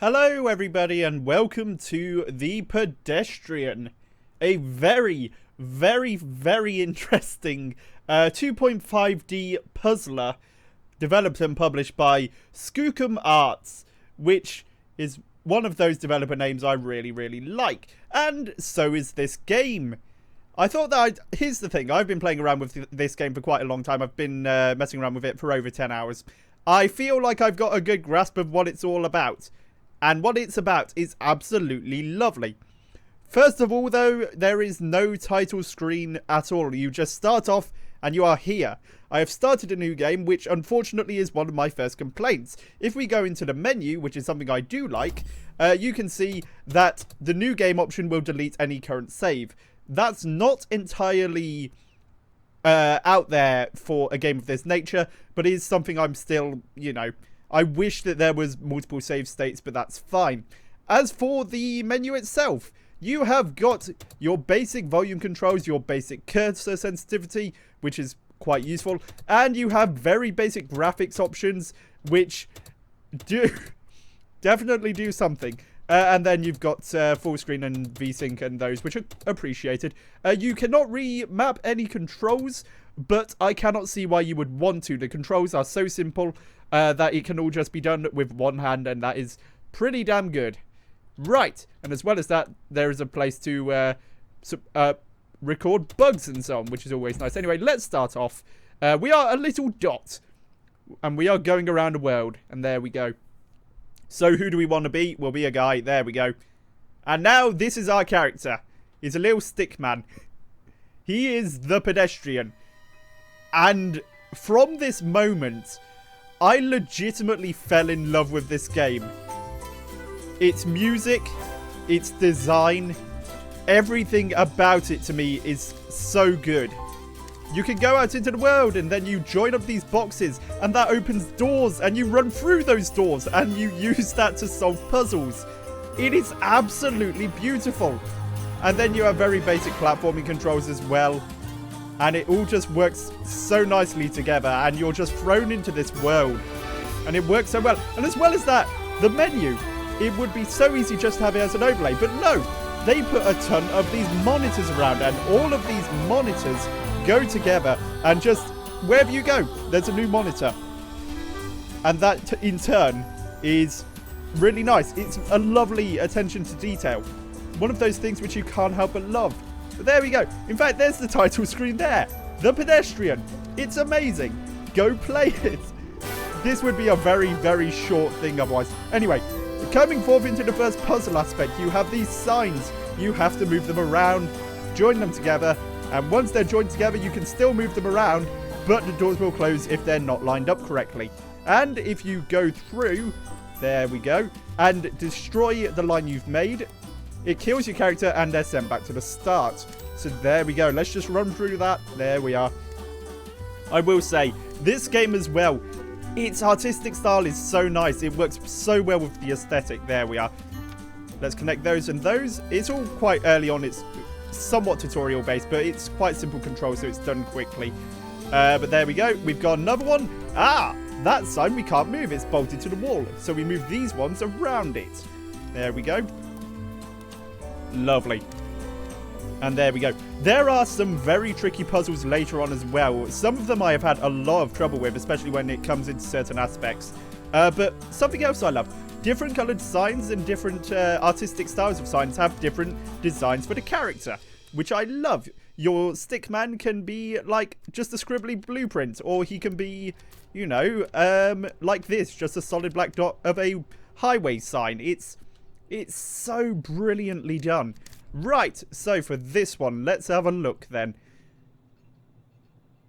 Hello everybody and welcome to the Pedestrian, a very interesting 2.5D puzzler developed and published by Skookum Arts, which is one of those developer names I really like, and so is this game. I thought that here's the thing, I've been playing around with this game for quite a long time. I've been messing around with it for over 10 hours. I feel like I've got a good grasp of what it's all about. And what it's about is absolutely lovely. First of all, though, there is no title screen at all. You just start off and you are here. I have started a new game, which unfortunately is one of my first complaints. If we go into the menu, which is something I do like, you can see that the new game option will delete any current save. That's not entirely out there for a game of this nature, but is something I'm still, I wish that there was multiple save states, but that's fine. As for the menu itself, you have got your basic volume controls, your basic cursor sensitivity, which is quite useful, and you have very basic graphics options, which do definitely do something. And then you've got full screen and VSync and those, which are appreciated. You cannot remap any controls, but I cannot see why you would want to. The controls are so simple that it can all just be done with one hand, and that is pretty damn good. Right, and as well as that, there is a place to record bugs and so on, which is always nice. Anyway, let's start off. We are a little dot, and we are going around the world, and there we go. So who do we want to be? We'll be a guy. There we go. And now this is our character. He's a little stick man. He is the Pedestrian. And from this moment, I legitimately fell in love with this game. Its music, its design, everything about it to me is so good. You can go out into the world and then you join up these boxes and that opens doors and you run through those doors and you use that to solve puzzles. It is absolutely beautiful. And then you have very basic platforming controls as well. And it all just works so nicely together and you're just thrown into this world. And it works so well. And as well as that, the menu. It would be so easy just to have it as an overlay. But no, they put a ton of these monitors around and all of these monitors go together and just wherever you go there's a new monitor, and that in turn is really nice. It's a lovely attention to detail, one of those things which you can't help but love. But there we go. In fact, there's the title screen there, The Pedestrian. It's amazing. Go play it. This would be a very short thing otherwise. Anyway, coming forth into the first puzzle aspect, you have these signs. You have to move them around, join them together, and once they're joined together, you can still move them around, but the doors will close if they're not lined up correctly. And if you go through, there we go, and destroy the line you've made, it kills your character and they're sent back to the start. So there we go. Let's just run through that. There we are. I will say, this game as well, its artistic style is so nice. It works so well with the aesthetic. There we are. Let's connect those and those. It's all quite early on. It's somewhat tutorial based, but it's quite simple control, so it's done quickly. But there we go. We've got another one. That sign we can't move. It's bolted to the wall. So we move these ones around it. There we go. Lovely. And there we go. There are some very tricky puzzles later on as well. Some of them I have had a lot of trouble with, especially when it comes into certain aspects. But something else I love. Different coloured signs and different artistic styles of signs have different designs for the character, which I love. Your stickman can be like just a scribbly blueprint, or he can be, like this, just a solid black dot of a highway sign. It's so brilliantly done. Right, so for this one, let's have a look then.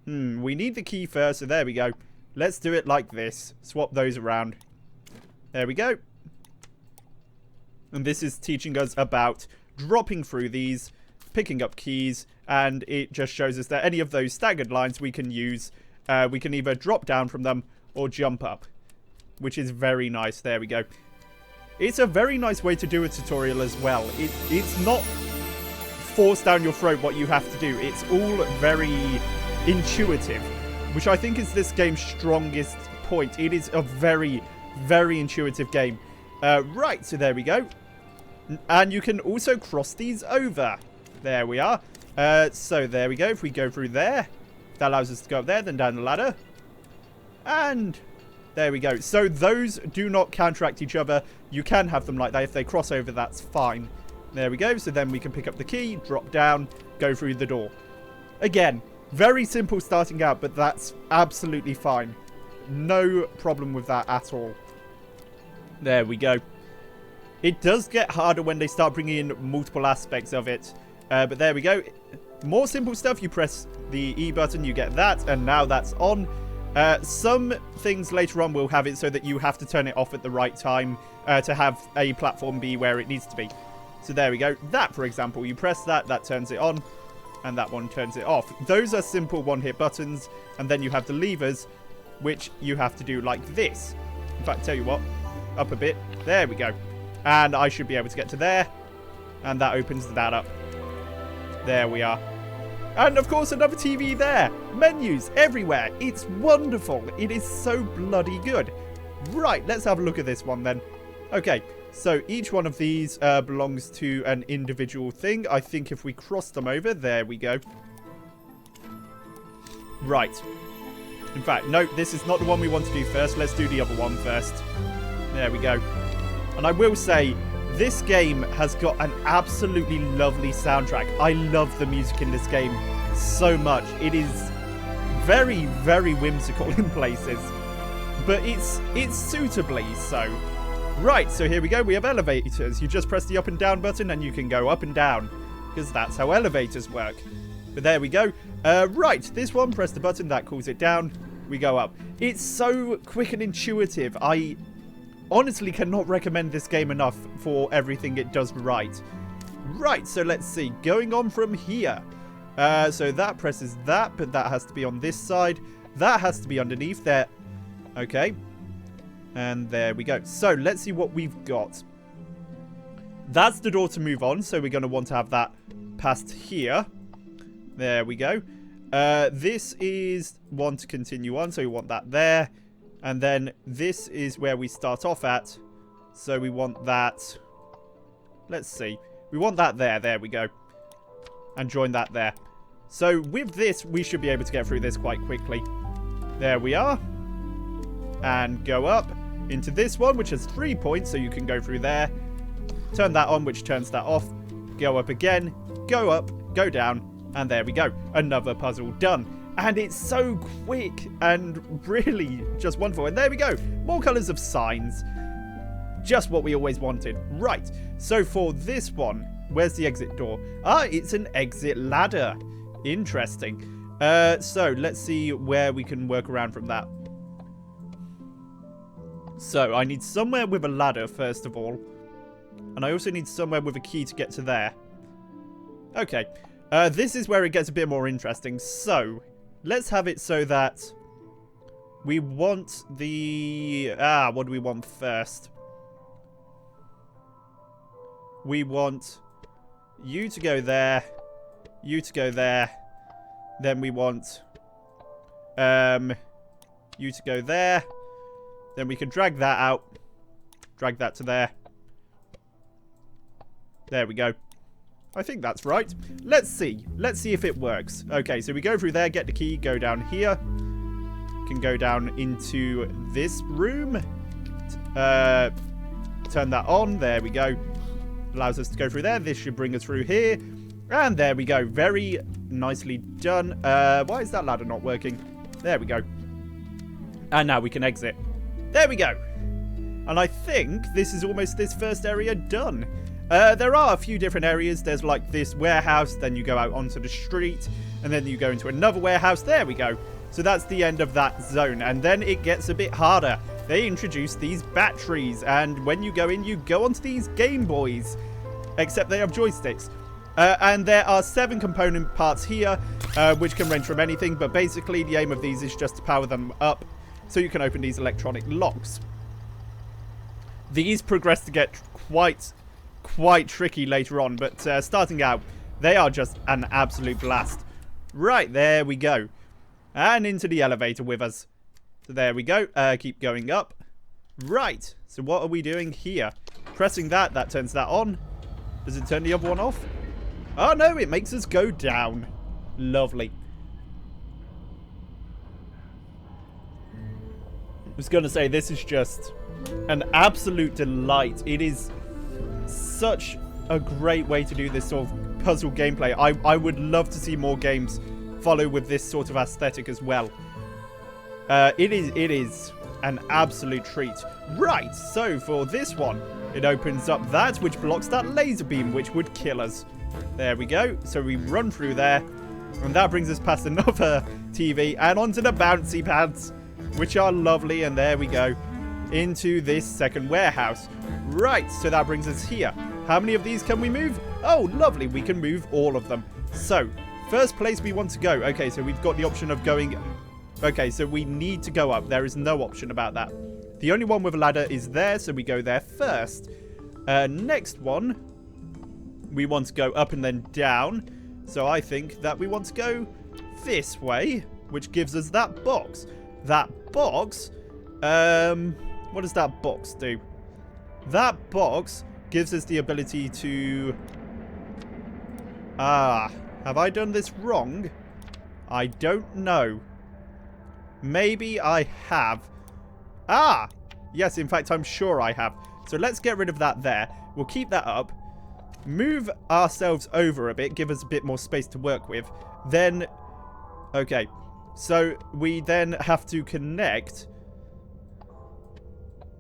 We need the key first, so there we go. Let's do it like this. Swap those around. There we go. And this is teaching us about dropping through these, picking up keys, and it just shows us that any of those staggered lines we can use. We can either drop down from them or jump up, which is very nice. There we go. It's a very nice way to do a tutorial as well. It's not forced down your throat what you have to do. It's all very intuitive, which I think is this game's strongest point. It is a very, very intuitive game. Right, so there we go. And you can also cross these over. There we are. So there we go. If we go through there, that allows us to go up there, then down the ladder. And there we go. So those do not counteract each other. You can have them like that. If they cross over, that's fine. There we go. So then we can pick up the key, drop down, go through the door. Again, very simple starting out, but that's absolutely fine. No problem with that at all. There we go. It does get harder when they start bringing in multiple aspects of it. But there we go. More simple stuff. You press the E button, you get that, and now that's on. Some things later on will have it so that you have to turn it off at the right time to have a platform be where it needs to be. So there we go. That, for example, you press that, that turns it on, and that one turns it off. Those are simple one-hit buttons, and then you have the levers, which you have to do like this. In fact, tell you what, up a bit. There we go. And I should be able to get to there, and that opens that up. There we are. And of course, another TV there. Menus everywhere. It's wonderful. It is so bloody good. Right, let's have a look at this one then. Okay, so each one of these belongs to an individual thing. I think if we cross them over, there we go. Right. In fact, no, this is not the one we want to do first. Let's do the other one first. There we go. And I will say, this game has got an absolutely lovely soundtrack. I love the music in this game so much. It is very, very whimsical in places. But it's suitably so. Right, so here we go. We have elevators. You just press the up and down button and you can go up and down. Because that's how elevators work. But there we go. Right, this one, press the button. That cools it down. We go up. It's so quick and intuitive. I honestly cannot recommend this game enough for everything it does right. Right, so let's see. Going on from here. So that presses that, but that has to be on this side. That has to be underneath there. Okay. And there we go. So let's see what we've got. That's the door to move on, so we're going to want to have that past here. There we go. This is one to continue on, so we want that there. And then this is where we start off at. So we want that. Let's see. We want that there. There we go. And join that there. So with this, we should be able to get through this quite quickly. There we are. And go up into this one, which has 3 points. So you can go through there. Turn that on, which turns that off. Go up again. Go up. Go down. And there we go. Another puzzle done. And it's so quick and really just wonderful. And there we go. More colours of signs. Just what we always wanted. Right. So for this one, where's the exit door? Ah, it's an exit ladder. Interesting. So let's see where we can work around from that. So I need somewhere with a ladder, first of all. And I also need somewhere with a key to get to there. Okay. This is where it gets a bit more interesting. So let's have it so that we want the... what do we want first? We want you to go there, you to go there, then we want you to go there, then we can drag that out, drag that to there. There we go. I think that's right. Let's see. Let's see if it works. Okay, so we go through there, get the key, go down here. Can go down into this room. Turn that on. There we go. Allows us to go through there. This should bring us through here. And there we go. Very nicely done. Why is that ladder not working? There we go. And now we can exit. There we go. And I think this is almost this first area done. There are a few different areas. There's like this warehouse, then you go out onto the street, and then you go into another warehouse. There we go. So that's the end of that zone, and then it gets a bit harder. They introduce these batteries, and when you go in, you go onto these Game Boys, except they have joysticks. And there are 7 component parts here, which can range from anything, but basically the aim of these is just to power them up so you can open these electronic locks. These progress to get quite tricky later on, but starting out, they are just an absolute blast. Right, there we go. And into the elevator with us. So there we go. Keep going up. Right. So what are we doing here? Pressing that. That turns that on. Does it turn the other one off? Oh, no. It makes us go down. Lovely. I was going to say, this is just an absolute delight. It is such a great way to do this sort of puzzle gameplay. I would love to see more games follow with this sort of aesthetic as well. It is an absolute treat. Right, so for this one, it opens up that, which blocks that laser beam, which would kill us. There we go. So we run through there, and that brings us past another TV and onto the bouncy pads, which are lovely, and there we go, into this second warehouse. Right, so that brings us here. How many of these can we move? Oh, lovely, we can move all of them. So, first place we want to go. Okay, so we've got the option of going... Okay, so we need to go up. There is no option about that. The only one with a ladder is there, so we go there first. Next one, we want to go up and then down. So I think that we want to go this way, which gives us that box. That box, what does that box do? That box gives us the ability to... have I done this wrong? I don't know. Maybe I have. Yes, in fact, I'm sure I have. So let's get rid of that there. We'll keep that up. Move ourselves over a bit. Give us a bit more space to work with. Then, okay. So we then have to connect.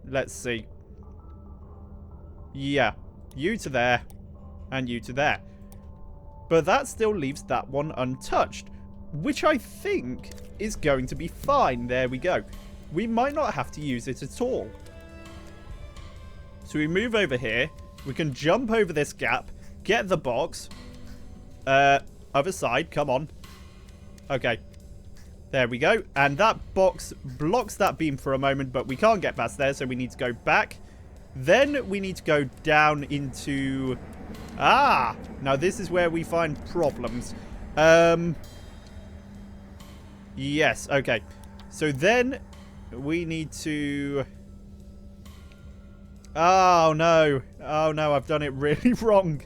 Let's see. Yeah. You to there. And you to there. But that still leaves that one untouched. Which I think is going to be fine. There we go. We might not have to use it at all. So we move over here. We can jump over this gap. Get the box. Other side. Come on. Okay. There we go. And that box blocks that beam for a moment, but we can't get past there, so we need to go back. Then we need to go down into... now this is where we find problems. Yes, okay. So then we need to... Oh, no. Oh, no, I've done it really wrong.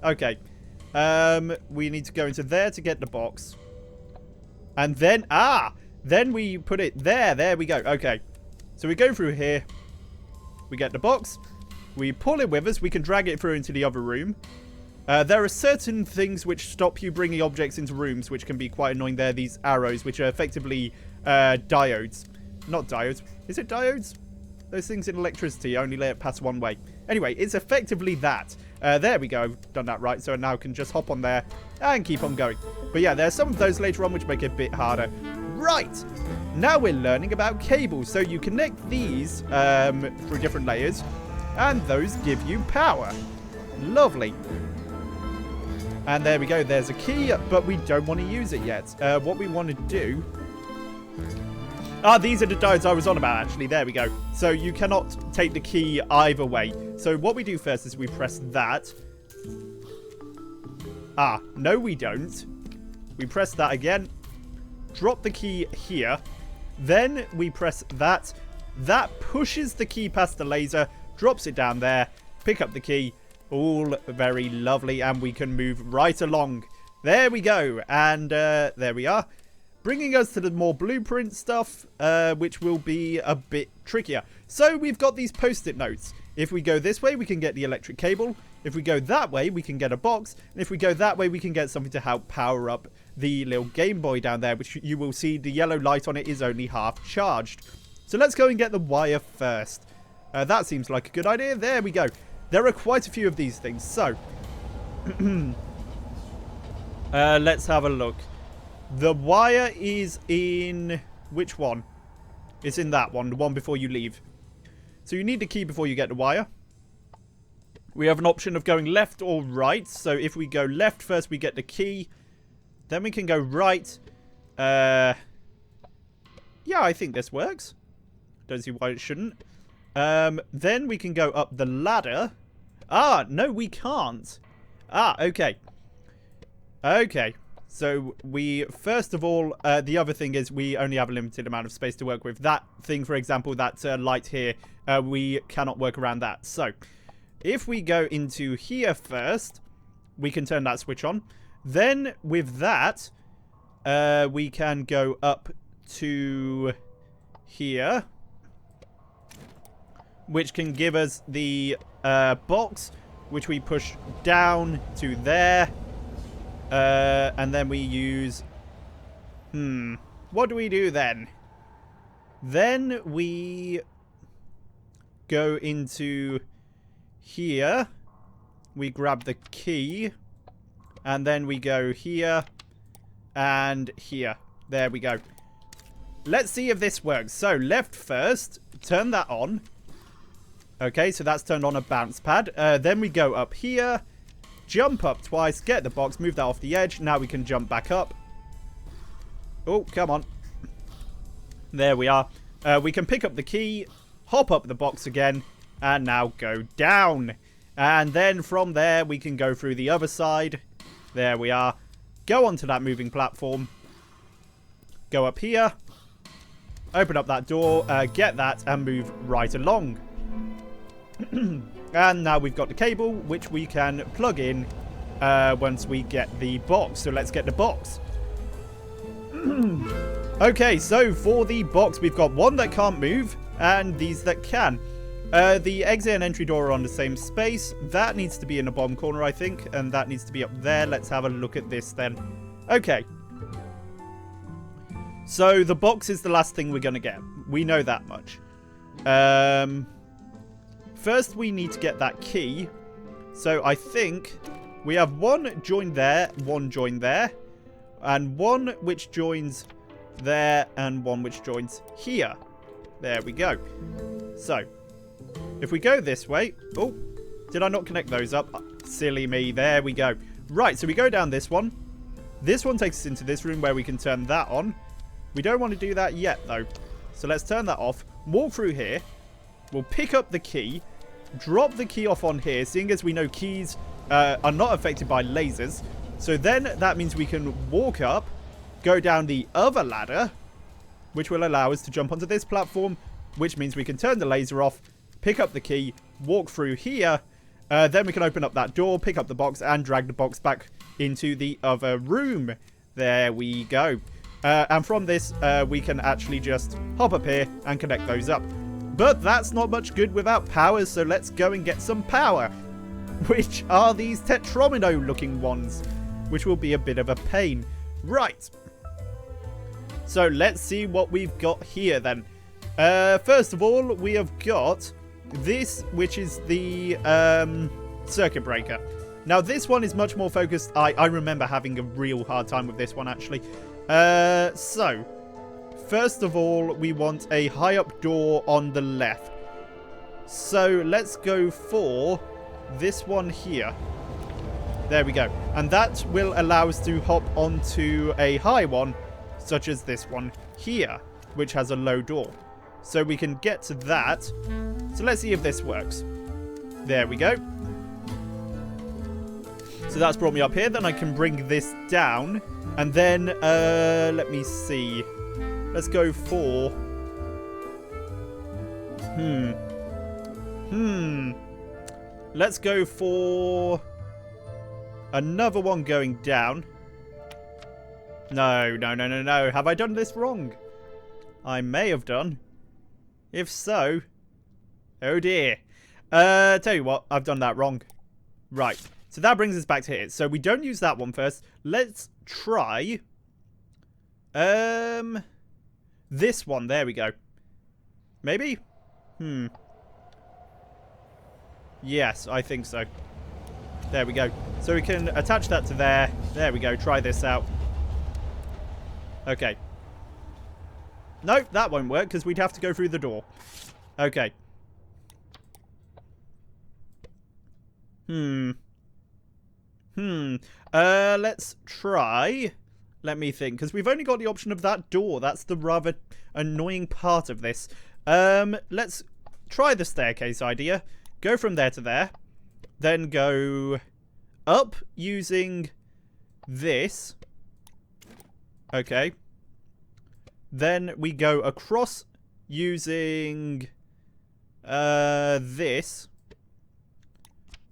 Okay. We need to go into there to get the box. And then, then we put it there. There we go. Okay. So we go through here. We get the box. We pull it with us. We can drag it through into the other room. There are certain things which stop you bringing objects into rooms, which can be quite annoying. There, these arrows, which are effectively diodes. Not diodes. Is it diodes? Those things in electricity only let it pass one way. Anyway, it's effectively that. There we go. I've done that right. So now I can just hop on there and keep on going. But yeah, there are some of those later on which make it a bit harder. Right. Now we're learning about cables. So you connect these through different layers. And those give you power. Lovely. And there we go. There's a key, but we don't want to use it yet. What we want to do... these are the diodes I was on about, actually. There we go. So you cannot take the key either way. So what we do first is we press that. No we don't. We press that again. Drop the key here. Then we press that. That pushes the key past the laser. Drops it down there. Pick up the key. All very lovely. And we can move right along. There we go. And there we are. Bringing us to the more blueprint stuff, which will be a bit trickier. So we've got these post-it notes. If we go this way, we can get the electric cable. If we go that way, we can get a box. And if we go that way, we can get something to help power up the little Game Boy down there, which you will see the yellow light on it is only half charged. So let's go and get the wire first. That seems like a good idea. There we go. There are quite a few of these things. So, let's have a look. The wire is in... Which one? It's in that one. The one before you leave. So you need the key before you get the wire. We have an option of going left or right. So if we go left first, we get the key. Then we can go right. Yeah, I think this works. Don't see why it shouldn't. Then we can go up the ladder. No, we can't. Okay. Okay. So we, first of all, the other thing is we only have a limited amount of space to work with. That thing, for example, that light here, we cannot work around that. So if we go into here first, we can turn that switch on. Then with that, we can go up to here, which can give us the box, which we push down to there. And then we use... what do we do then? Then we go into here. We grab the key. And then we go here. And here. There we go. Let's see if this works. So, left first. Turn that on. Okay, so that's turned on a bounce pad. Then we go up here. Jump up twice. Get the box. Move that off the edge. Now we can jump back up. Oh, come on. There we are. We can pick up the key. Hop up the box again. And now go down. And then from there, we can go through the other side. There we are. Go onto that moving platform. Go up here. Open up that door. Get that and move right along. And now we've got the cable, which we can plug in once we get the box. So let's get the box. Okay, so for the box, we've got one that can't move and these that can. The exit and entry door are on the same space. That needs to be in the bottom corner, I think, and that needs to be up there. Let's have a look at this then. Okay. So the box is the last thing we're going to get. We know that much. First, we need to get that key. So I think we have one joined there, one joined there, and one which joins there, and one which joins here. There we go. So, if we go this way... Oh, did I not connect those up? Silly me. There we go. Right, so we go down this one. This one takes us into this room where we can turn that on. We don't want to do that yet, though. So let's turn that off. Walk through here. We'll pick up the key. Drop the key off on here, seeing as we know keys are not affected by lasers. So then that means we can walk up, go down the other ladder, which will allow us to jump onto this platform, which means we can turn the laser off, pick up the key, walk through here, then we can open up that door, pick up the box, and drag the box back into the other room. There we go. And from this, we can actually just hop up here and connect those up. But that's not much good without power, so let's go and get some power. Which are these tetromino-looking ones, which will be a bit of a pain. Right. So let's see what we've got here then. First of all, we have got this, which is the circuit breaker. Now, this one is much more focused. I remember having a real hard time with this one, actually. So, first of all, we want a high-up door on the left. So, let's go for this one here. There we go. And that will allow us to hop onto a high one, such as this one here, which has a low door. So, we can get to that. So, let's see if this works. There we go. So, that's brought me up here. Then I can bring this down. And then, let me see. Let's go for... Let's go for... another one going down. No. Have I done this wrong? I may have done. If so... oh dear. Tell you what, I've done that wrong. Right. So that brings us back to here. So we don't use that one first. Let's try... this one. There we go. Maybe? Yes, I think so. There we go. So we can attach that to there. There we go. Try this out. Okay. Nope, that won't work because we'd have to go through the door. Okay. Let's try... let me think, because we've only got the option of that door. That's the rather annoying part of this. Let's try the staircase idea. Go from there to there. Then go up using this. Okay. Then we go across using this,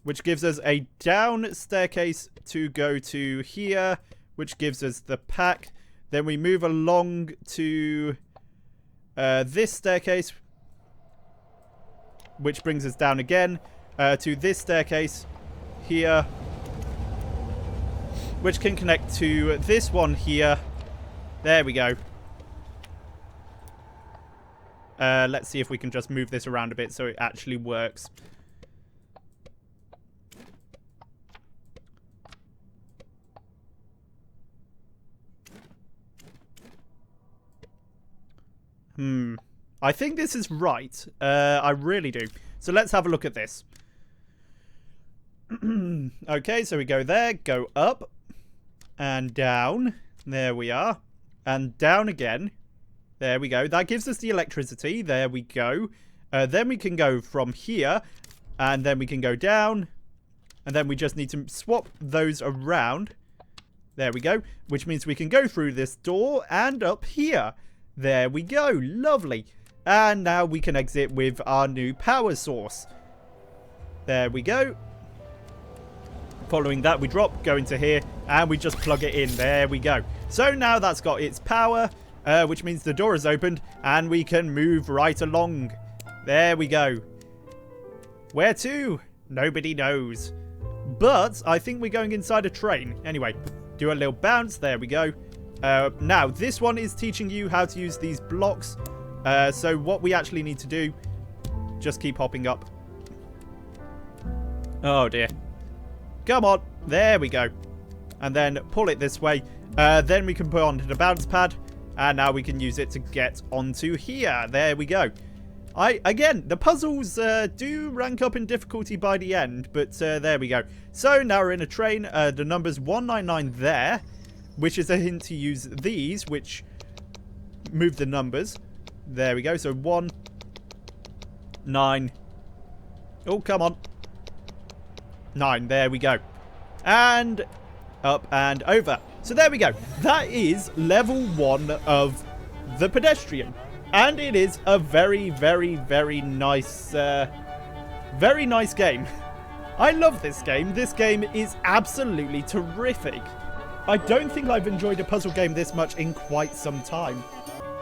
which gives us a down staircase to go to here, which gives us the pack. Then we move along to this staircase, which brings us down again to this staircase here, which can connect to this one here. There we go. Let's see if we can just move this around a bit so it actually works. I think this is right. I really do. So let's have a look at this. Okay, so we go there, go up, and down. There we are. And down again. There we go. That gives us the electricity. There we go. Then we can go from here, and then we can go down. And then we just need to swap those around. There we go. Which means we can go through this door and up here. There we go. Lovely. And now we can exit with our new power source. There we go. Following that, we drop, go into here, and we just plug it in. There we go. So now that's got its power, which means the door is opened, and we can move right along. There we go. Where to? Nobody knows. But I think we're going inside a train. Anyway, do a little bounce. There we go. Now, this one is teaching you how to use these blocks. So what we actually need to do, just keep hopping up. Oh, dear. Come on. There we go. And then pull it this way. Then we can put onto the bounce pad. And now we can use it to get onto here. There we go. Again, the puzzles do rank up in difficulty by the end. But there we go. So now we're in a train. The number's 199 there. Which is a hint to use these, which move the numbers. There we go. So 1, 9. Oh, come on. 9. There we go. And up and over. So there we go. That is level 1 of the Pedestrian. And it is a very, very, very nice game. I love this game. This game is absolutely terrific. I don't think I've enjoyed a puzzle game this much in quite some time.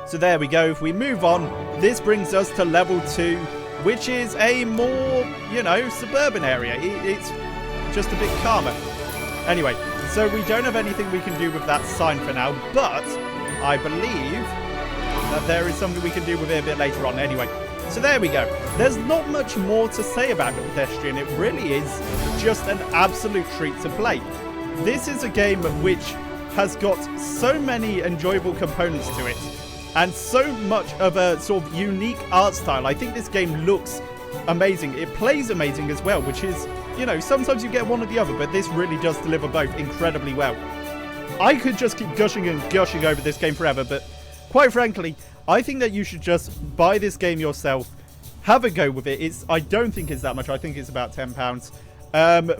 So there we go. If we move on, this brings us to level 2, which is a more, you know, suburban area. It's just a bit calmer. Anyway, so we don't have anything we can do with that sign for now, but I believe that there is something we can do with it a bit later on. Anyway, so there we go. There's not much more to say about the Pedestrian. It really is just an absolute treat to play. This is a game which has got so many enjoyable components to it and so much of a sort of unique art style. I think this game looks amazing. It plays amazing as well, which is, you know, sometimes you get one or the other, but this really does deliver both incredibly well. I could just keep gushing and gushing over this game forever, but quite frankly, I think that you should just buy this game yourself, have a go with it. I don't think it's that much. I think it's about £10.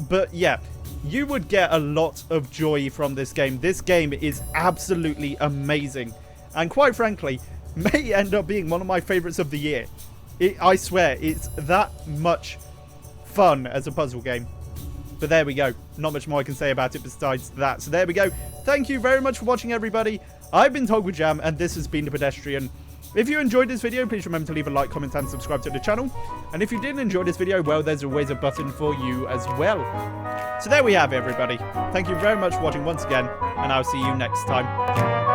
But yeah, you would get a lot of joy from this game. This game is absolutely amazing. And quite frankly, may end up being one of my favorites of the year. I swear, it's that much fun as a puzzle game. But there we go. Not much more I can say about it besides that. So there we go. Thank you very much for watching, everybody. I've been Togglejam, and this has been The Pedestrian. If you enjoyed this video, please remember to leave a like, comment, and subscribe to the channel. And if you didn't enjoy this video, well, there's always a button for you as well. So there we have it, everybody. Thank you very much for watching once again, and I'll see you next time.